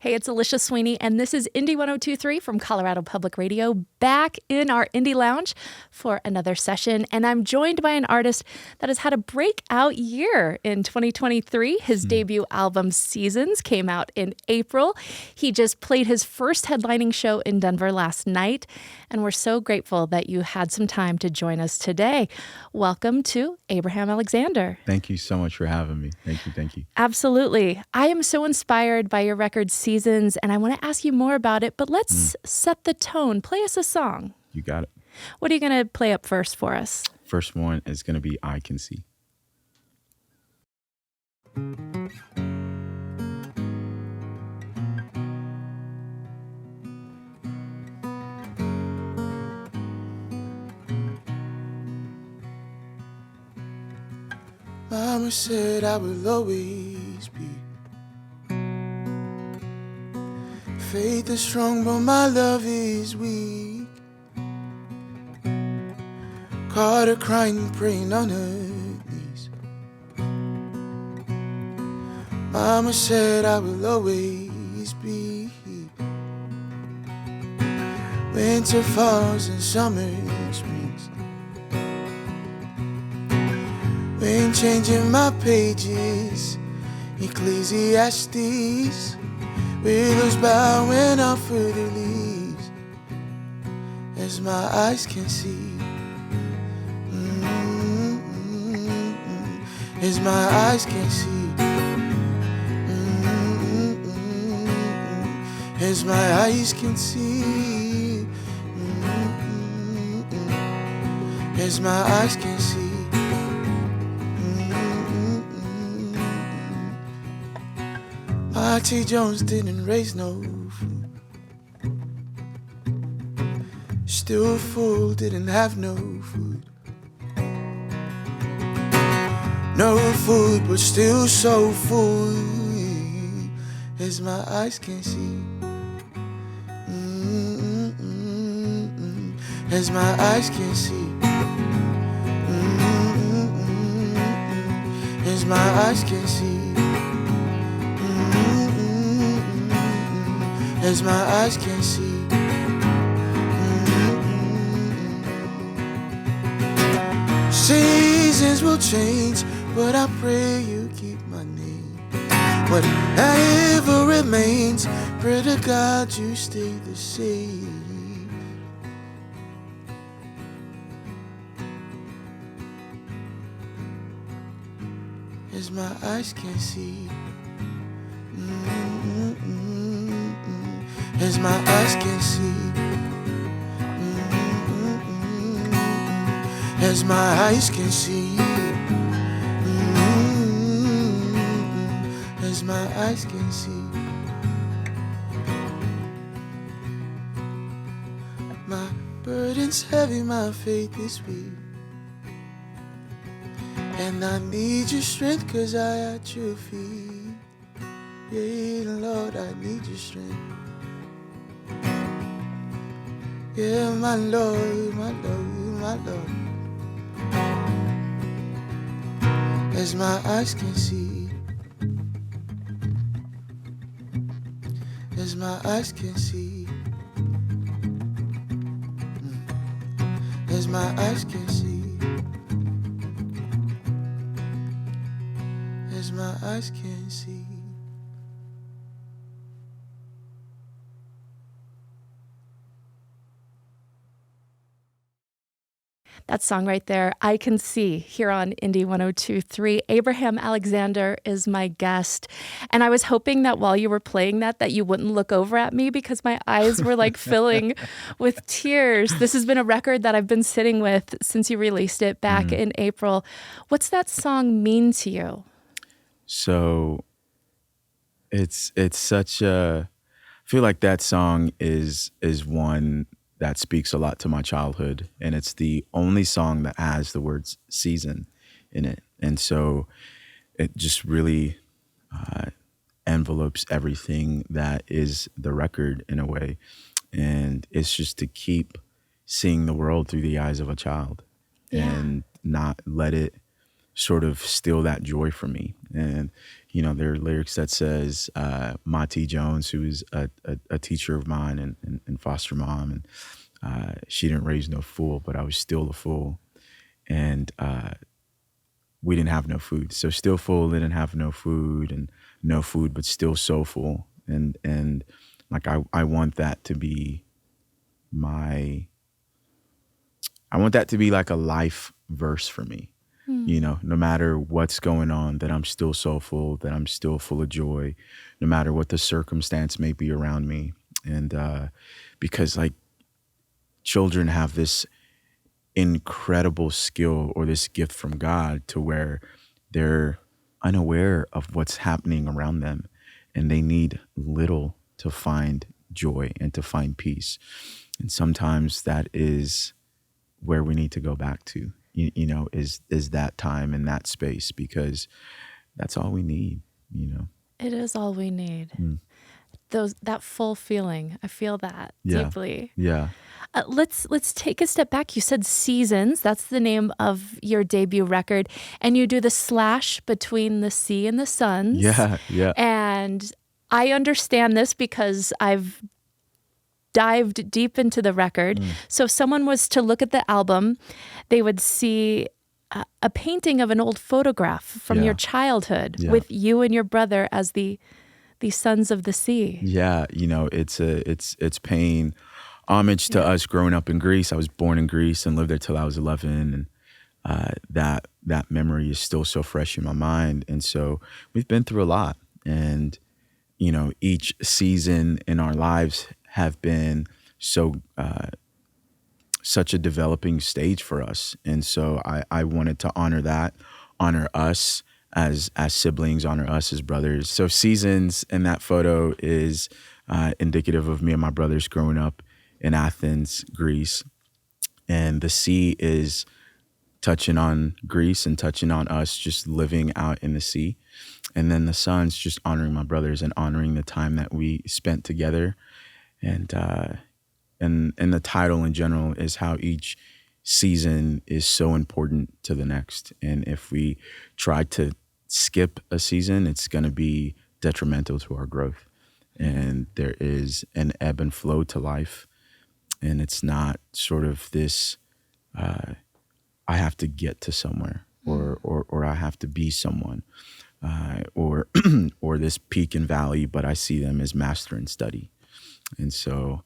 Hey, it's Alisha Sweeney, and this is Indie 1023 from Colorado Public Radio, back in our Indie Lounge for another session. And I'm joined by an artist that has had a breakout year in 2023. His debut album, Seasons, came out in April. He just played his first headlining show in Denver last night, and we're so grateful that you had some time to join us today. Welcome to Abraham Alexander. Thank you so much for having me. Thank you. Absolutely. I am so inspired by your record Seasons, and I want to ask you more about it, but let's set the tone. Play us a song. You got it. What are you going to play up first for us? First one is going to be I Can See. Mama said I will always be. Faith is strong, but my love is weak. Caught her crying, praying on her knees. Mama said I will always be. Winter falls and summer springs. Rain changing my pages, Ecclesiastes. Willows bowing off for the leaves, as my eyes can see. As my eyes can see. As my eyes can see. As my eyes can see. T. Jones didn't raise no food. Still full, didn't have no food. No food, but still so full. As my eyes can see. As my eyes can see. As my eyes can see. As my eyes can see. Seasons will change, but I pray you keep my name. Whatever remains, pray to God you stay the same. As my eyes can see. As my eyes can see. As my eyes can see. As my eyes can see. My burden's heavy, my faith is weak. And I need your strength, 'cause I at your feet. Yeah, Lord, I need your strength. Yeah, my Lord, my Lord, my Lord. As my eyes can see. As my eyes can see. As my eyes can see. As my eyes can see. That song right there, I Can See, here on Indie 1023. Abraham Alexander is my guest. And I was hoping that while you were playing that you wouldn't look over at me, because my eyes were like filling with tears. This has been a record that I've been sitting with since you released it back in April. What's that song mean to you? So it's such a, I feel like that song is one that speaks a lot to my childhood, and it's the only song that has the words season in it. And so it just really envelopes everything that is the record in a way. And it's just to keep seeing the world through the eyes of a child and not let it sort of steal that joy from me. And, there are lyrics that says, Monty Jones, who is a teacher of mine and foster mom, and she didn't raise no fool, but I was still a fool. And we didn't have no food. So still full, didn't have no food, and no food, but still so full. And like, I want that to be I want that to be like a life verse for me. No matter what's going on, that I'm still so full, that I'm still full of joy, no matter what the circumstance may be around me. And because like children have this incredible skill or this gift from God to where they're unaware of what's happening around them, and they need little to find joy and to find peace. And sometimes that is where we need to go back to, is that time and that space, because that's all we need. It is all we need. That full feeling. I feel that deeply. Yeah. Let's take a step back. You said Seasons. That's the name of your debut record, and you do the slash between the sea and the suns. Yeah. And I understand this because I've dived deep into the record. So if someone was to look at the album, they would see a painting of an old photograph from your childhood with you and your brother as the sons of the sea. Yeah, it's paying homage to us growing up in Greece. I was born in Greece and lived there till I was 11, and that memory is still so fresh in my mind. And so we've been through a lot, and each season in our lives have been such a developing stage for us. And so I wanted to honor us as siblings, honor us as brothers. So Seasons in that photo is indicative of me and my brothers growing up in Athens, Greece. And the sea is touching on Greece and touching on us just living out in the sea. And then the sun's just honoring my brothers and honoring the time that we spent together. And the title in general is how each season is so important to the next. And if we try to skip a season, it's going to be detrimental to our growth. And there is an ebb and flow to life. And it's not sort of this, I have to get to somewhere, or I have to be someone, or this peak and valley, but I see them as master and study. And so,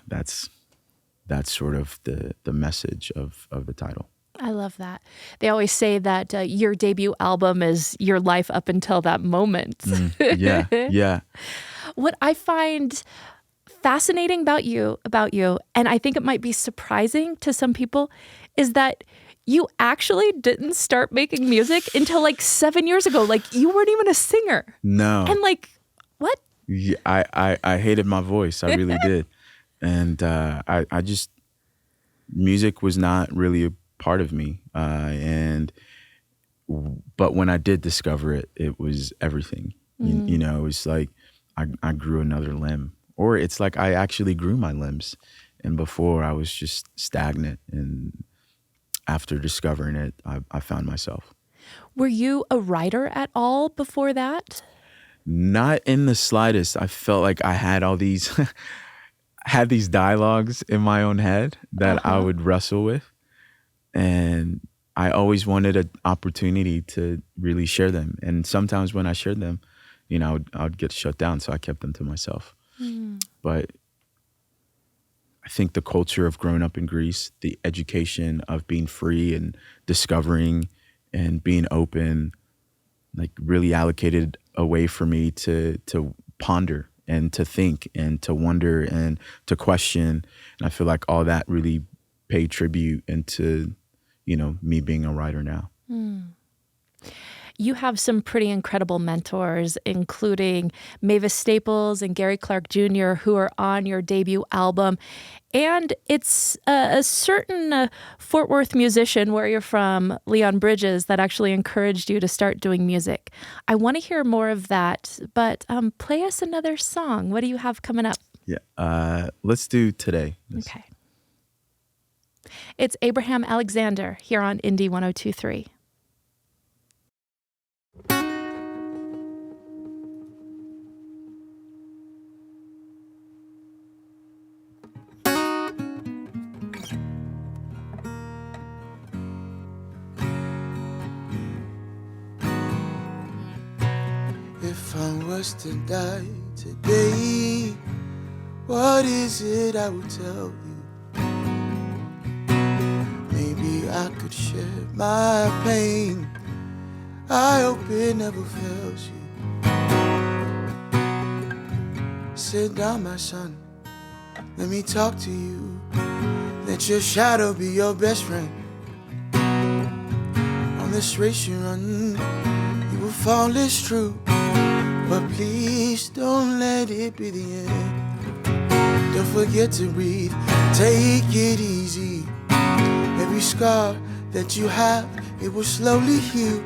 that's sort of the message of the title. I love that. They always say that your debut album is your life up until that moment. Yeah. What I find fascinating about you, and I think it might be surprising to some people, is that you actually didn't start making music until like 7 years ago. Like, you weren't even a singer. No. And like, what? Yeah, I hated my voice. I really did. And I just, music was not really a part of me. But when I did discover it, it was everything. It was like I grew another limb. Or it's like I actually grew my limbs. And before I was just stagnant. And after discovering it, I found myself. Were you a writer at all before that? Not in the slightest. I felt like I had all these had these dialogues in my own head that I would wrestle with. And I always wanted an opportunity to really share them. And sometimes when I shared them, I would get shut down. So I kept them to myself. But I think the culture of growing up in Greece, the education of being free and discovering and being open, like really allocated a way for me to ponder and to think and to wonder and to question. And I feel like all that really paid tribute into, me being a writer now. You have some pretty incredible mentors, including Mavis Staples and Gary Clark Jr., who are on your debut album. And it's a certain Fort Worth musician, where you're from, Leon Bridges, that actually encouraged you to start doing music. I want to hear more of that, but play us another song. What do you have coming up? Yeah, let's do Today. Okay. It's Abraham Alexander here on Indie 102.3. was to die today, what is it I would tell you? Maybe I could share my pain. I hope it never fails you. Sit down, my son, let me talk to you. Let your shadow be your best friend. On this race you run, you will fall, it's true, but please don't let it be the end. Don't forget to breathe, take it easy. Every scar that you have, it will slowly heal.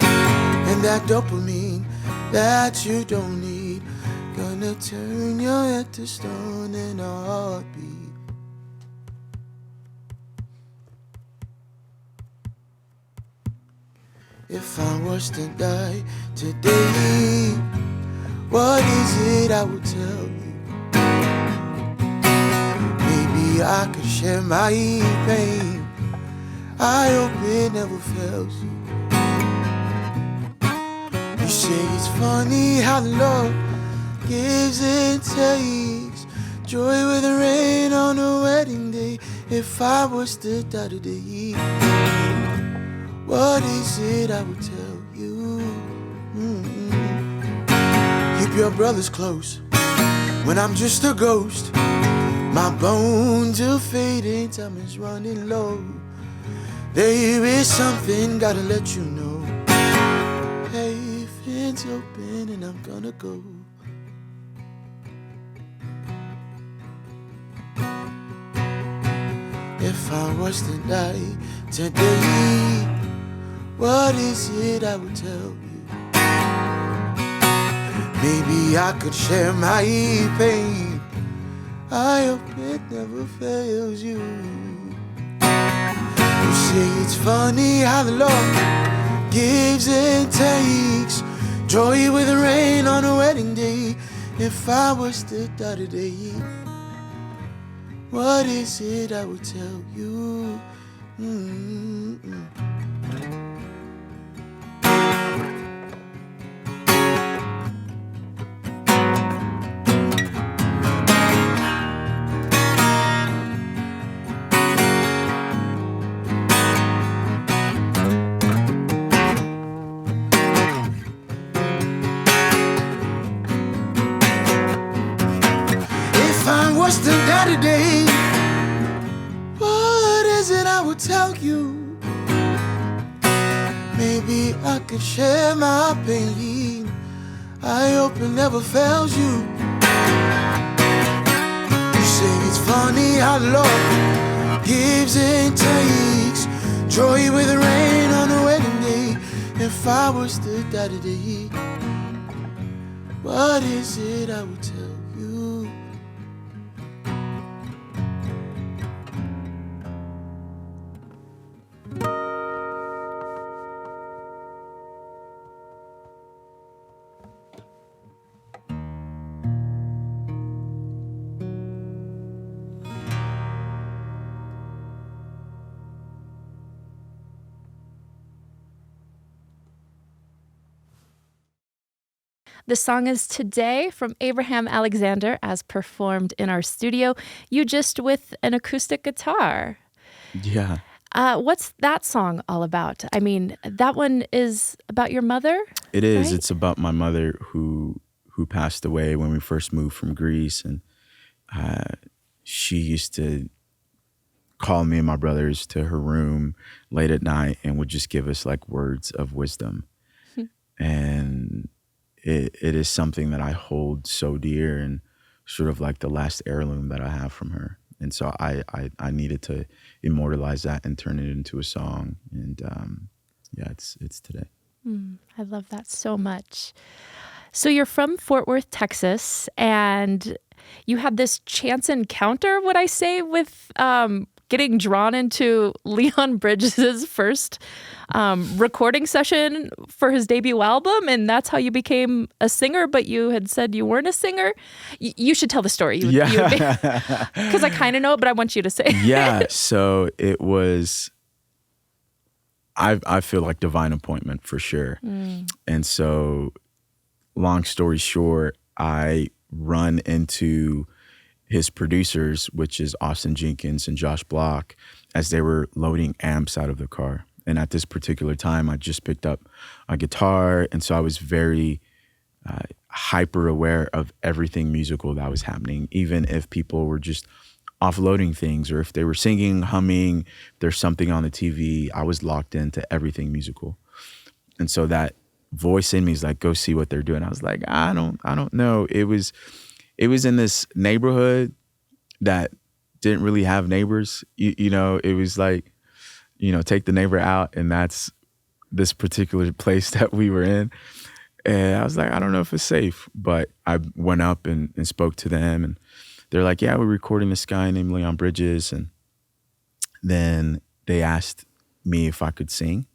And that dopamine that you don't need, gonna turn your head to stone in a heartbeat. If I was to die today, what is it I would tell you? Maybe I could share my pain. I hope it never fails you. You say it's funny how the Lord gives and takes. Joy with the rain on a wedding day. If I was to die today, what is it I would tell you? Keep your brothers close when I'm just a ghost. My bones are fading, time is running low. There is something, gotta let you know. Heaven's open and I'm gonna go. If I was to die today, what is it I would tell you? Maybe I could share my pain. I hope it never fails you. You say it's funny how the Lord gives and takes. Joy with the rain on a wedding day. If I was to die today, what is it I would tell you? What's the day today? What is it I would tell you? Maybe I could share my pain. I hope it never fails you. You say it's funny how the Lord gives and takes. Joy with the rain on a wedding day. If I was to die today, what is it I would tell you? The song is Today from Abraham Alexander, as performed in our studio. You just with an acoustic guitar. Yeah. What's that song all about? I mean, that one is about your mother? It is. Right? It's about my mother who passed away when we first moved from Greece. And she used to call me and my brothers to her room late at night and would just give us like words of wisdom. And it is something that I hold so dear and sort of like the last heirloom that I have from her. And so I needed to immortalize that and turn it into a song. And yeah, it's Today. I love that so much. So you're from Fort Worth, Texas, and you had this chance encounter, would I say, with getting drawn into Leon Bridges' first recording session for his debut album, and that's how you became a singer, but you had said you weren't a singer. You should tell the story. Yeah. Because I kind of know it, but I want you to say. Yeah, so it was, I feel like divine appointment for sure. And so long story short, I run into his producers, which is Austin Jenkins and Josh Block, as they were loading amps out of the car. And at this particular time, I just picked up a guitar. And so I was very hyper aware of everything musical that was happening, even if people were just offloading things or if they were singing, humming, if there's something on the TV, I was locked into everything musical. And so that voice in me is like, go see what they're doing. I was like, I don't know. It was in this neighborhood that didn't really have neighbors. You know, it was like, you know, take the neighbor out, and that's this particular place that we were in. And I was like, I don't know if it's safe, but I went up and spoke to them, and they're like, yeah, we're recording this guy named Leon Bridges. And then they asked me if I could sing.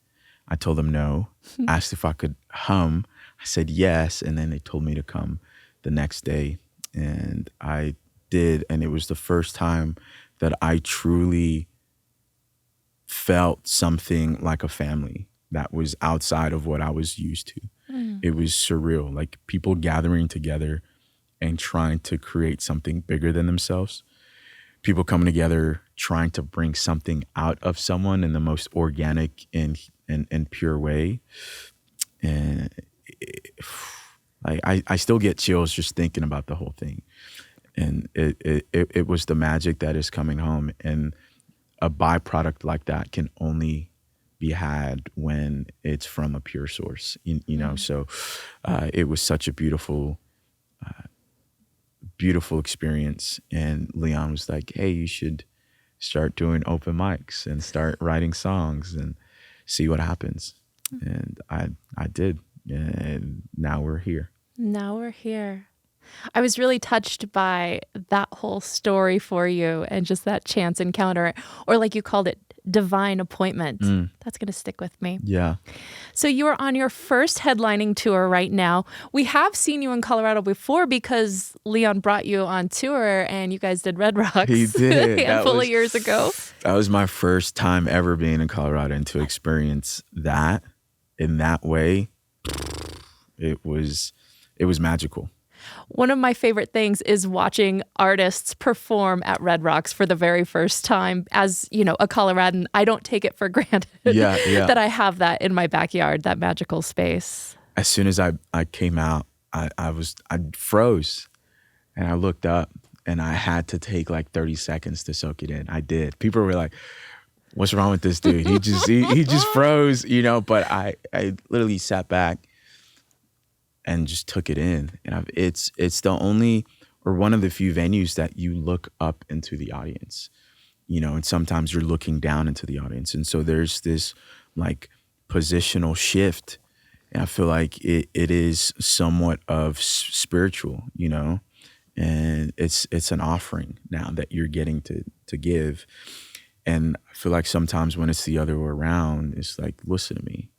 I told them no. Asked if I could hum. I said yes. And then they told me to come the next day. And I did. And it was the first time that I truly felt something like a family that was outside of what I was used to. It was surreal, like people gathering together and trying to create something bigger than themselves. People coming together, trying to bring something out of someone in the most organic and pure way. And I still get chills just thinking about the whole thing. And it was the magic that is coming home. And a byproduct like that can only be had when it's from a pure source, you know? So it was such a beautiful experience. And Leon was like, hey, you should start doing open mics and start writing songs and see what happens. And I did. And now we're here. I was really touched by that whole story for you and just that chance encounter, or like you called it, divine appointment. That's going to stick with me. Yeah. So you are on your first headlining tour right now. We have seen you in Colorado before because Leon brought you on tour and you guys did Red Rocks. He did. A handful of years ago. That was my first time ever being in Colorado, and to experience that in that way, it was magical. One of my favorite things is watching artists perform at Red Rocks for the very first time. As, you know, a Coloradan, I don't take it for granted that I have that in my backyard, that magical space. As soon as I came out, I froze, and I looked up, and I had to take like 30 seconds to soak it in. I did. People were like, what's wrong with this dude? He just froze, you know, but I literally sat back and just took it in. And it's the only, or one of the few venues that you look up into the audience, you know, and sometimes you're looking down into the audience. And so there's this like positional shift. And I feel like it is somewhat of spiritual, you know, and it's an offering now that you're getting to give. And I feel like sometimes when it's the other way around, it's like, listen to me.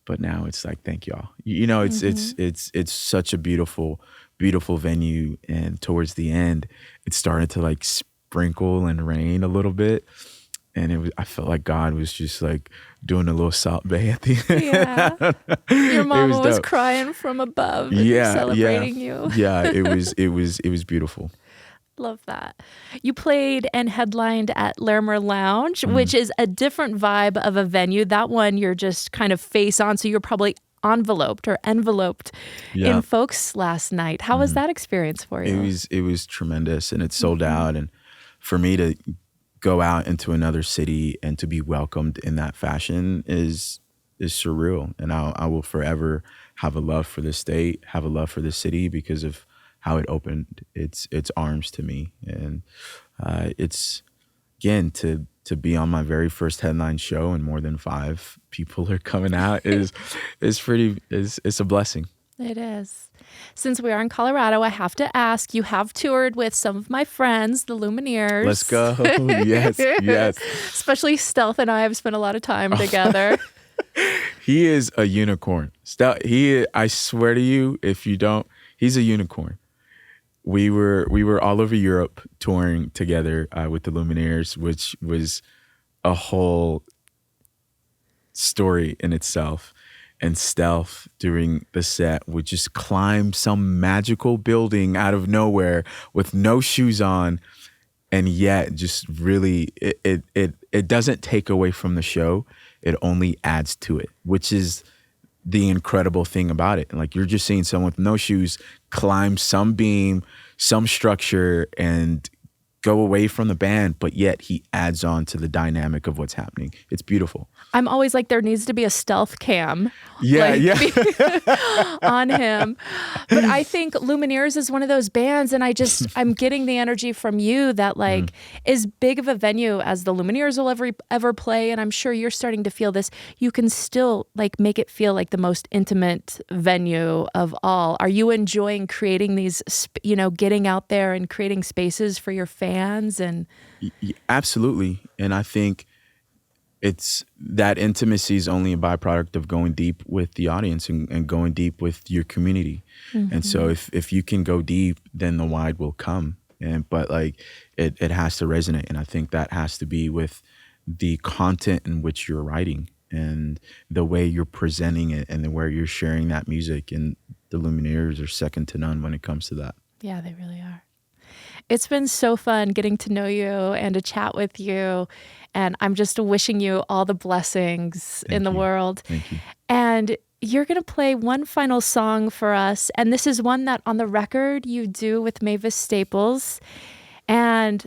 But now it's like, thank y'all. You know, it's such a beautiful venue. And towards the end, it started to like sprinkle and rain a little bit. And I felt like God was just like doing a little Salt Bay at the end. Yeah. Your mama was crying from above and celebrating you. Yeah, it was beautiful. Love that. You played and headlined at Larimer Lounge, which is a different vibe of a venue. That one you're just kind of face on, so you're probably enveloped in folks last night. How was that experience for you? It was tremendous, and it sold out. And for me to go out into another city and to be welcomed in that fashion is surreal. And I will forever have a love for this state, have a love for this city because of how it opened its arms to me. And it's, again, to be on my very first headline show and more than 5 people are coming out is it's a blessing. It is. Since we are in Colorado, I have to ask, you have toured with some of my friends, the Lumineers. Let's go. Yes. Especially Stealth and I have spent a lot of time together. He is a unicorn. I swear to you, if you don't, he's a unicorn. We were all over Europe touring together with the Lumineers, which was a whole story in itself. and Stealth during the set would just climb some magical building out of nowhere with no shoes on, and yet just really it doesn't take away from the show. It only adds to it, which is the incredible thing about it. Like, you're just seeing someone with no shoes climb some beam, some structure, and go away from the band, but yet he adds on to the dynamic of what's happening. It's beautiful. I'm always like, there needs to be a stealth cam on him. But I think Lumineers is one of those bands, and I'm getting the energy from you that like as big of a venue as the Lumineers will ever play, and I'm sure you're starting to feel this, you can still like make it feel like the most intimate venue of all. Are you enjoying creating these, getting out there and creating spaces for your fans? And absolutely. And I think it's that intimacy is only a byproduct of going deep with the audience and going deep with your community. And so if you can go deep, then the wide will come. But like it has to resonate. And I think that has to be with the content in which you're writing and the way you're presenting it and the way you're sharing that music. And the Lumineers are second to none when it comes to that. Yeah, they really are. It's been so fun getting to know you and to chat with you. And I'm just wishing you all the blessings in the world. Thank you. And you're going to play one final song for us. And this is one that on the record you do with Mavis Staples. And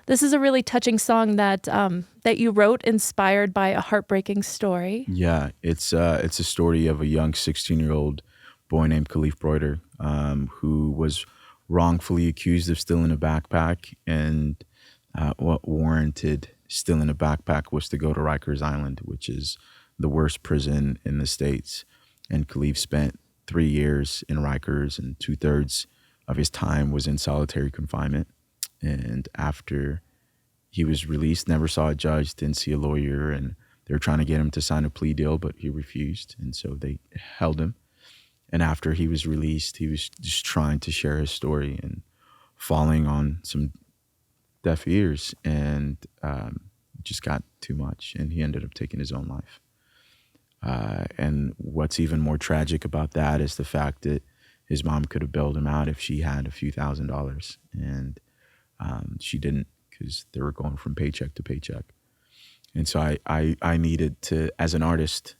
this is a really touching song that you wrote inspired by a heartbreaking story. Yeah, it's a story of a young 16-year-old boy named Khalif Broider who was wrongfully accused of stealing a backpack, and what warranted stealing a backpack was to go to Rikers Island, which is the worst prison in the States. And Khalif spent 3 years in Rikers, and 2/3 of his time was in solitary confinement. And after he was released, never saw a judge, didn't see a lawyer, and they were trying to get him to sign a plea deal, but he refused, and so they held him. And after he was released, he was just trying to share his story and falling on some deaf ears, and it just got too much, and he ended up taking his own life. And what's even more tragic about that is the fact that his mom could have bailed him out if she had a few $1,000s, and she didn't, because they were going from paycheck to paycheck. And so I needed to, as an artist,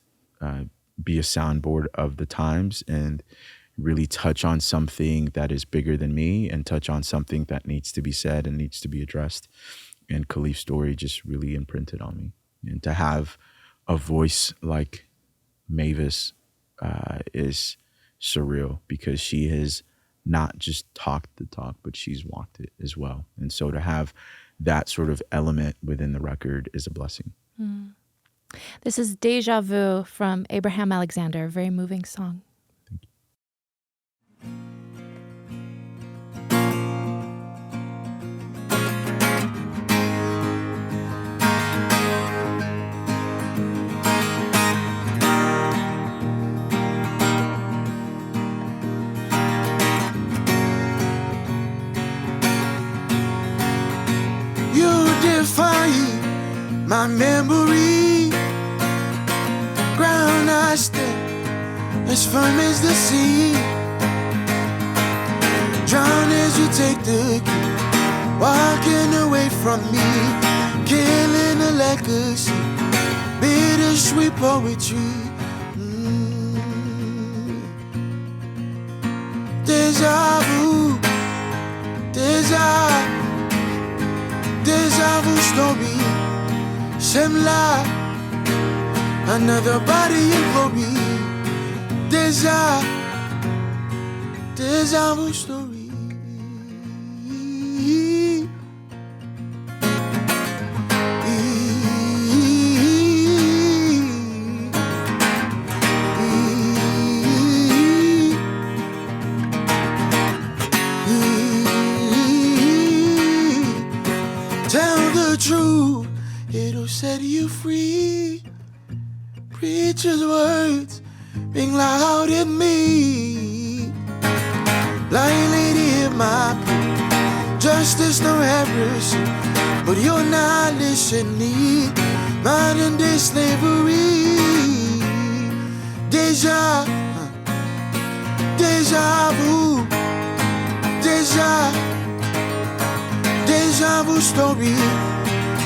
be a soundboard of the times and really touch on something that is bigger than me and touch on something that needs to be said and needs to be addressed. And Khalif's story just really imprinted on me. And to have a voice like Mavis is surreal, because she has not just talked the talk, but she's walked it as well. And so to have that sort of element within the record is a blessing. This is Deja Vu from Abraham Alexander, a very moving song. Thank you. You define my memory. Ground I stand as firm as the sea. Drown as you take the key, walking away from me, killing a legacy, bittersweet poetry. Deja vu, deja vu story. Same lie, another body in glory. Deja vu story. Tell the truth, it'll set you free. Preacher's words ring loud in me. Blind lady in my plea, justice no heresy, but you're not listening. Modern day slavery. Deja, deja vu, deja vu story.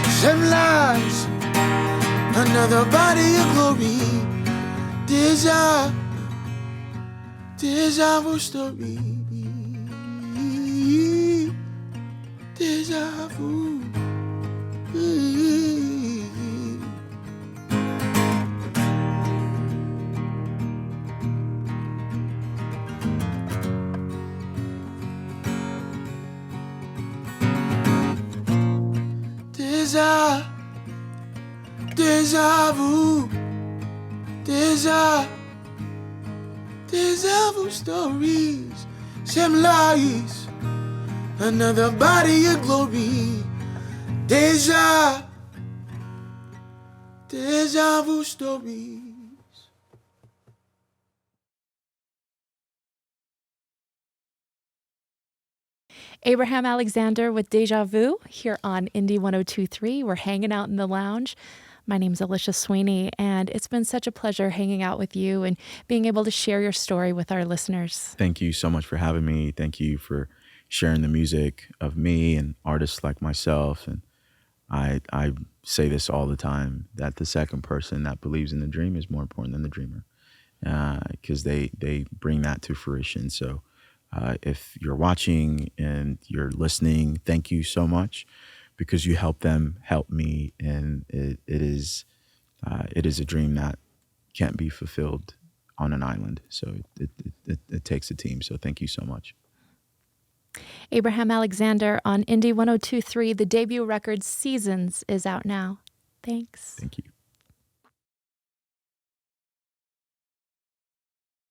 Same lies, another body of glory. Deja vu story. Deja vu. Deja vu, deja vu stories, same lies, another body of glory. Deja vu stories. Abraham Alexander with Deja Vu here on Indie 102.3. We're hanging out in the lounge. My name's Alisha Sweeney, and it's been such a pleasure hanging out with you and being able to share your story with our listeners. Thank you so much for having me. Thank you for sharing the music of me and artists like myself. And I say this all the time, that the second person that believes in the dream is more important than the dreamer, because they bring that to fruition. So if you're watching and you're listening, thank you so much, because you help them help me, and it is a dream that can't be fulfilled on an island. So it takes a team. So thank you so much. Abraham Alexander on Indie 102.3. The debut record Seasons is out now. Thanks. Thank you.